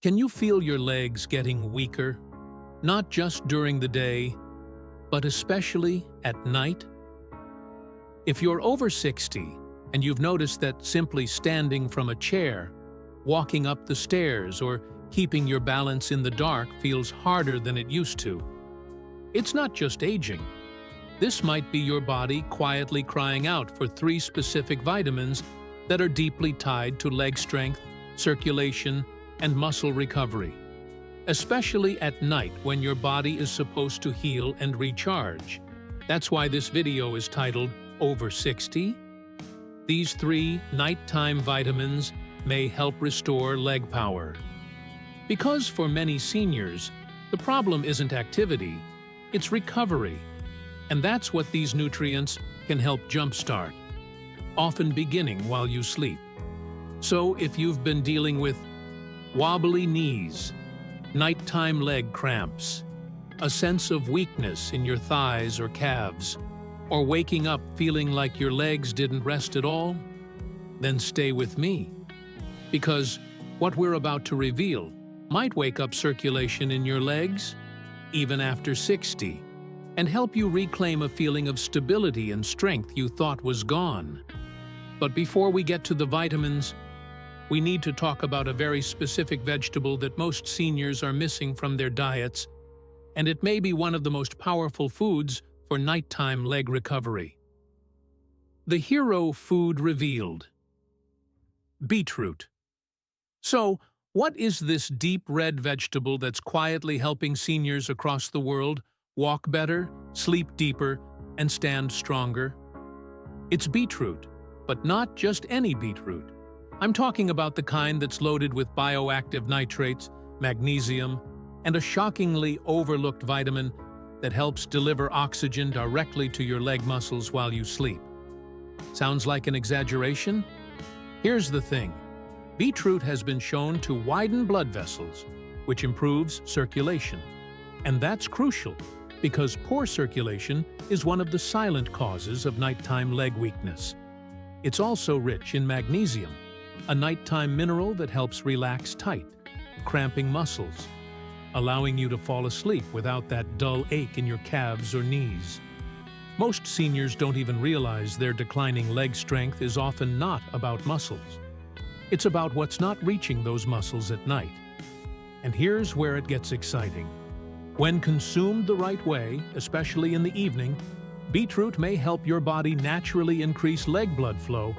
Can you feel your legs getting weaker? Not just during the day, but especially at night? If you're over 60 and you've noticed that simply standing from a chair, walking up the stairs, or keeping your balance in the dark feels harder than it used to, it's not just aging. This might be your body quietly crying out for 3 specific vitamins that are deeply tied to leg strength, circulation, and muscle recovery, especially at night when your body is supposed to heal and recharge. That's why this video is titled Over 60. These 3 nighttime vitamins may help restore leg power. Because for many seniors, the problem isn't activity, it's recovery. And that's what these nutrients can help jumpstart, often beginning while you sleep. So if you've been dealing with wobbly knees, nighttime leg cramps, a sense of weakness in your thighs or calves, or waking up feeling like your legs didn't rest at all, then stay with me. Because what we're about to reveal might wake up circulation in your legs, even after 60, and help you reclaim a feeling of stability and strength you thought was gone. But before we get to the vitamins, we need to talk about a very specific vegetable that most seniors are missing from their diets, and it may be one of the most powerful foods for nighttime leg recovery. The hero food revealed: beetroot. So, what is this deep red vegetable that's quietly helping seniors across the world walk better, sleep deeper, and stand stronger? It's beetroot, but not just any beetroot. I'm talking about the kind that's loaded with bioactive nitrates, magnesium, and a shockingly overlooked vitamin that helps deliver oxygen directly to your leg muscles while you sleep. Sounds like an exaggeration? Here's the thing. Beetroot has been shown to widen blood vessels, which improves circulation. And that's crucial, because poor circulation is one of the silent causes of nighttime leg weakness. It's also rich in magnesium, a nighttime mineral that helps relax tight, cramping muscles, allowing you to fall asleep without that dull ache in your calves or knees. Most seniors don't even realize their declining leg strength is often not about muscles. It's about what's not reaching those muscles at night. And here's where it gets exciting. When consumed the right way, especially in the evening, beetroot may help your body naturally increase leg blood flow,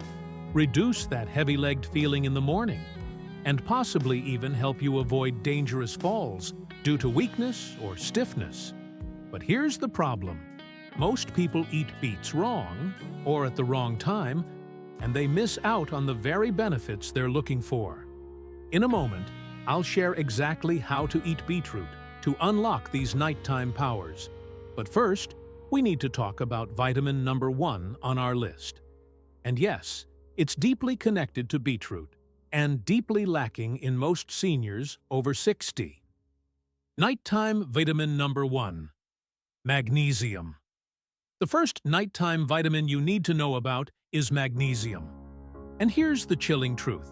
reduce that heavy-legged feeling in the morning, and possibly even help you avoid dangerous falls due to weakness or stiffness. But here's the problem. Most people eat beets wrong, or at the wrong time, and they miss out on the very benefits they're looking for. In a moment, I'll share exactly how to eat beetroot to unlock these nighttime powers. But first, we need to talk about vitamin number 1 on our list. And yes, it's deeply connected to beetroot, and deeply lacking in most seniors over 60. Nighttime vitamin number 1. Magnesium. The first nighttime vitamin you need to know about is magnesium. And here's the chilling truth.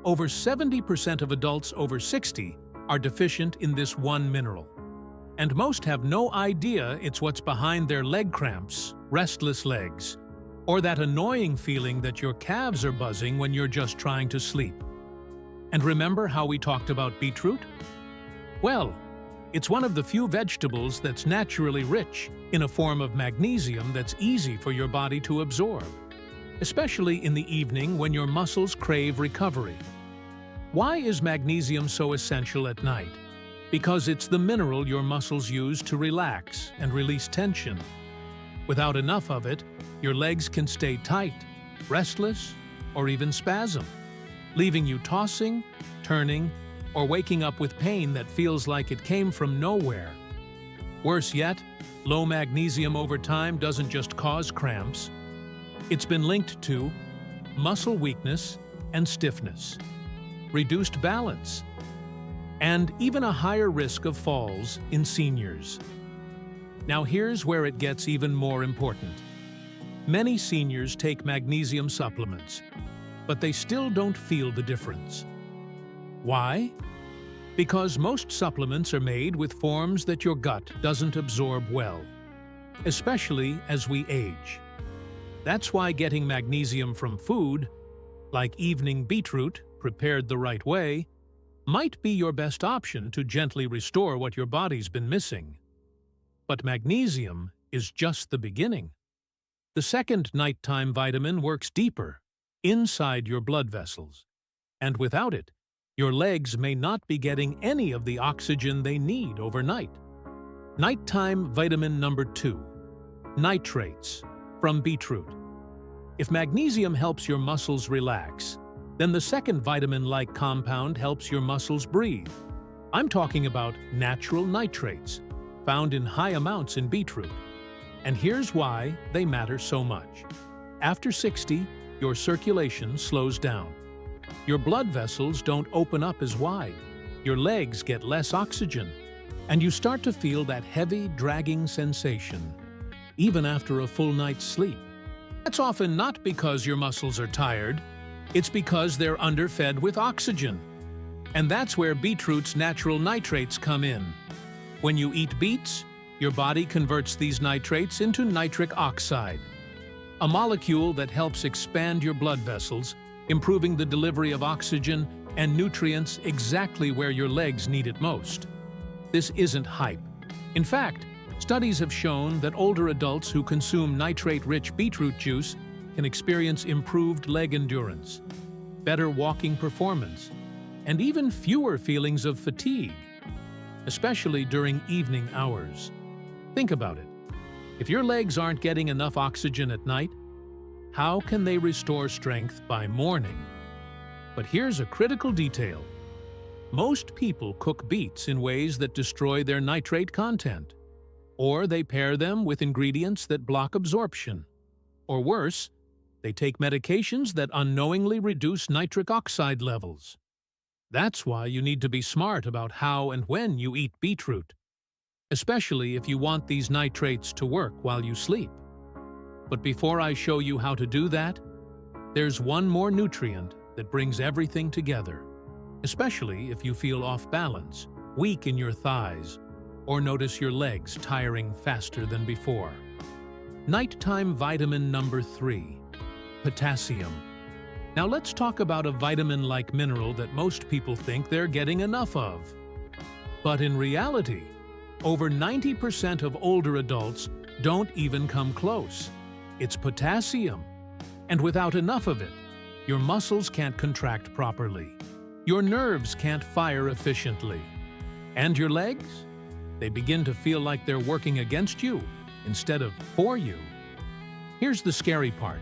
Over 70% of adults over 60 are deficient in this one mineral. And most have no idea it's what's behind their leg cramps, restless legs, or that annoying feeling that your calves are buzzing when you're just trying to sleep. And remember how we talked about beetroot? Well, it's one of the few vegetables that's naturally rich in a form of magnesium that's easy for your body to absorb, especially in the evening when your muscles crave recovery. Why is magnesium so essential at night? Because it's the mineral your muscles use to relax and release tension. Without enough of it, your legs can stay tight, restless, or even spasm, leaving you tossing, turning, or waking up with pain that feels like it came from nowhere. Worse yet, low magnesium over time doesn't just cause cramps. It's been linked to muscle weakness and stiffness, reduced balance, and even a higher risk of falls in seniors. Now here's where it gets even more important. Many seniors take magnesium supplements, but they still don't feel the difference. Why? Because most supplements are made with forms that your gut doesn't absorb well, especially as we age. That's why getting magnesium from food, like evening beetroot prepared the right way, might be your best option to gently restore what your body's been missing. But magnesium is just the beginning. The second nighttime vitamin works deeper, inside your blood vessels, and without it, your legs may not be getting any of the oxygen they need overnight. Nighttime vitamin number 2, nitrates, from beetroot. If magnesium helps your muscles relax, then the second vitamin-like compound helps your muscles breathe. I'm talking about natural nitrates, found in high amounts in beetroot. And here's why they matter so much. After 60, your circulation slows down. Your blood vessels don't open up as wide, your legs get less oxygen, and you start to feel that heavy, dragging sensation, even after a full night's sleep. That's often not because your muscles are tired, it's because they're underfed with oxygen. And that's where beetroot's natural nitrates come in. When you eat beets, your body converts these nitrates into nitric oxide, a molecule that helps expand your blood vessels, improving the delivery of oxygen and nutrients exactly where your legs need it most. This isn't hype. In fact, studies have shown that older adults who consume nitrate-rich beetroot juice can experience improved leg endurance, better walking performance, and even fewer feelings of fatigue, especially during evening hours. Think about it. If your legs aren't getting enough oxygen at night, how can they restore strength by morning? But here's a critical detail. Most people cook beets in ways that destroy their nitrate content, or they pair them with ingredients that block absorption. Or worse, they take medications that unknowingly reduce nitric oxide levels. That's why you need to be smart about how and when you eat beetroot, especially if you want these nitrates to work while you sleep. But before I show you how to do that, there's one more nutrient that brings everything together, especially if you feel off balance, weak in your thighs, or notice your legs tiring faster than before. Nighttime vitamin number 3, potassium. Now let's talk about a vitamin-like mineral that most people think they're getting enough of. But in reality, over 90% of older adults don't even come close. It's potassium. And without enough of it, your muscles can't contract properly. Your nerves can't fire efficiently. And your legs? They begin to feel like they're working against you instead of for you. Here's the scary part.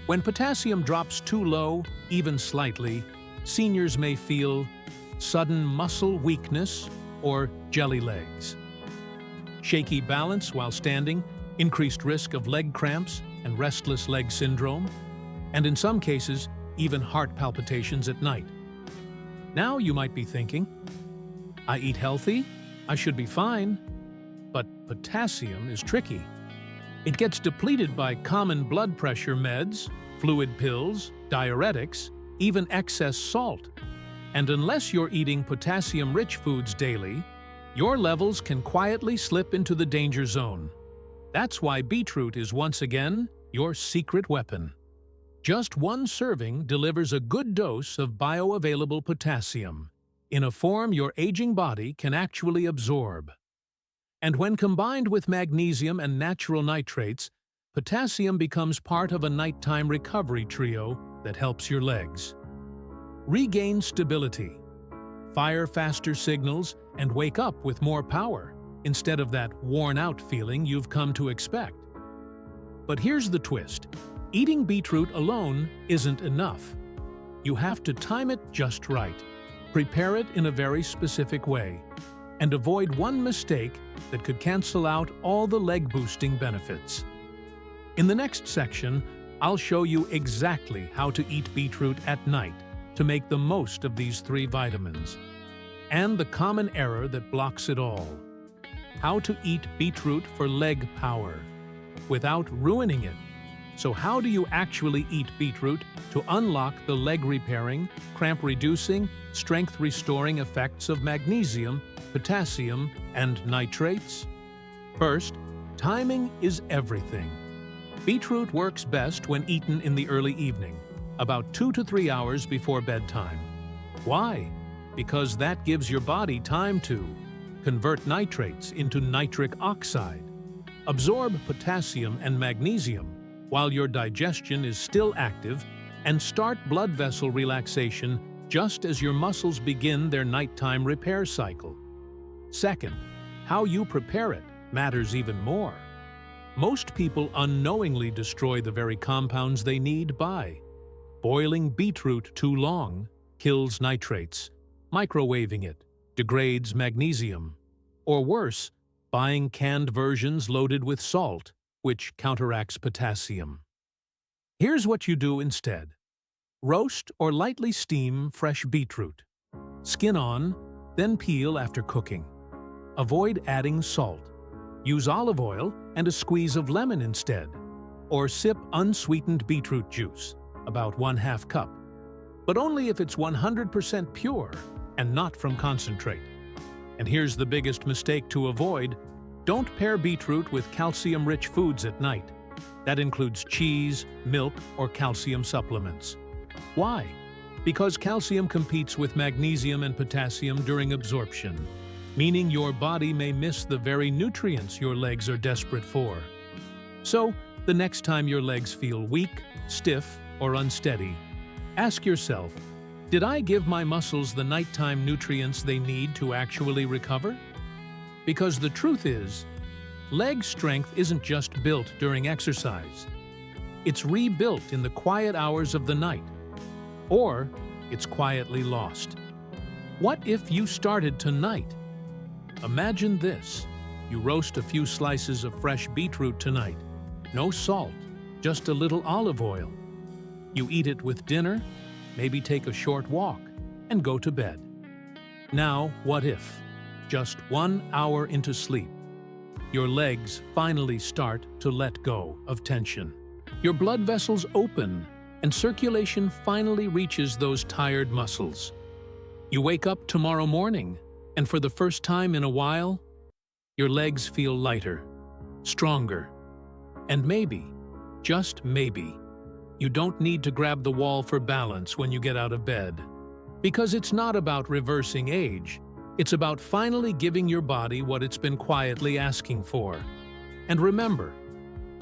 When potassium drops too low, even slightly, seniors may feel sudden muscle weakness or jelly legs, shaky balance while standing, increased risk of leg cramps and restless leg syndrome, and in some cases, even heart palpitations at night. Now you might be thinking, I eat healthy, I should be fine, but potassium is tricky. It gets depleted by common blood pressure meds, fluid pills, diuretics, even excess salt. And unless you're eating potassium-rich foods daily, your levels can quietly slip into the danger zone. That's why beetroot is once again your secret weapon. Just one serving delivers a good dose of bioavailable potassium, in a form your aging body can actually absorb. And when combined with magnesium and natural nitrates, potassium becomes part of a nighttime recovery trio that helps your legs regain stability, fire faster signals, and wake up with more power, instead of that worn-out feeling you've come to expect. But here's the twist. Eating beetroot alone isn't enough. You have to time it just right, prepare it in a very specific way, and avoid one mistake that could cancel out all the leg-boosting benefits. In the next section, I'll show you exactly how to eat beetroot at night to make the most of these 3 vitamins, and the common error that blocks it all: how to eat beetroot for leg power without ruining it. So how do you actually eat beetroot to unlock the leg-repairing, cramp-reducing, strength-restoring effects of magnesium, potassium, and nitrates? First, timing is everything. Beetroot works best when eaten in the early evening, about 2 to 3 hours before bedtime. Why? Because that gives your body time to convert nitrates into nitric oxide, absorb potassium and magnesium while your digestion is still active, and start blood vessel relaxation just as your muscles begin their nighttime repair cycle. Second, how you prepare it matters even more. Most people unknowingly destroy the very compounds they need by boiling beetroot too long kills nitrates, microwaving it degrades magnesium, or worse, buying canned versions loaded with salt, which counteracts potassium. Here's what you do instead. Roast or lightly steam fresh beetroot. Skin on, then peel after cooking. Avoid adding salt. Use olive oil and a squeeze of lemon instead. Or sip unsweetened beetroot juice, about 1/2 cup. But only if it's 100% pure and not from concentrate. And here's the biggest mistake to avoid. Don't pair beetroot with calcium-rich foods at night. That includes cheese, milk, or calcium supplements. Why? Because calcium competes with magnesium and potassium during absorption, meaning your body may miss the very nutrients your legs are desperate for. So, the next time your legs feel weak, stiff, or unsteady, ask yourself, did I give my muscles the nighttime nutrients they need to actually recover? Because the truth is, leg strength isn't just built during exercise. It's rebuilt in the quiet hours of the night. Or it's quietly lost. What if you started tonight? Imagine this. You roast a few slices of fresh beetroot tonight. No salt, just a little olive oil. You eat it with dinner, maybe take a short walk, and go to bed. Now, what if, just 1 hour into sleep, your legs finally start to let go of tension? Your blood vessels open, and circulation finally reaches those tired muscles. You wake up tomorrow morning, and for the first time in a while, your legs feel lighter, stronger, and maybe, just maybe, you don't need to grab the wall for balance when you get out of bed. Because it's not about reversing age, it's about finally giving your body what it's been quietly asking for. And remember,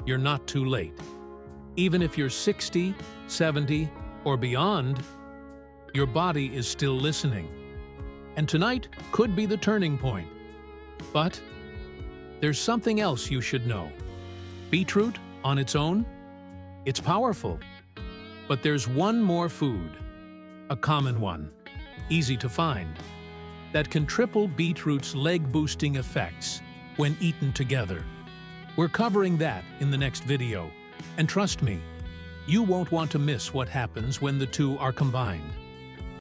you're not too late. Even if you're 60, 70, or beyond, your body is still listening. And tonight could be the turning point. But there's something else you should know. Beetroot, on its own, it's powerful. But there's one more food, a common one, easy to find, that can triple beetroot's leg-boosting effects when eaten together. We're covering that in the next video. And trust me, you won't want to miss what happens when the two are combined.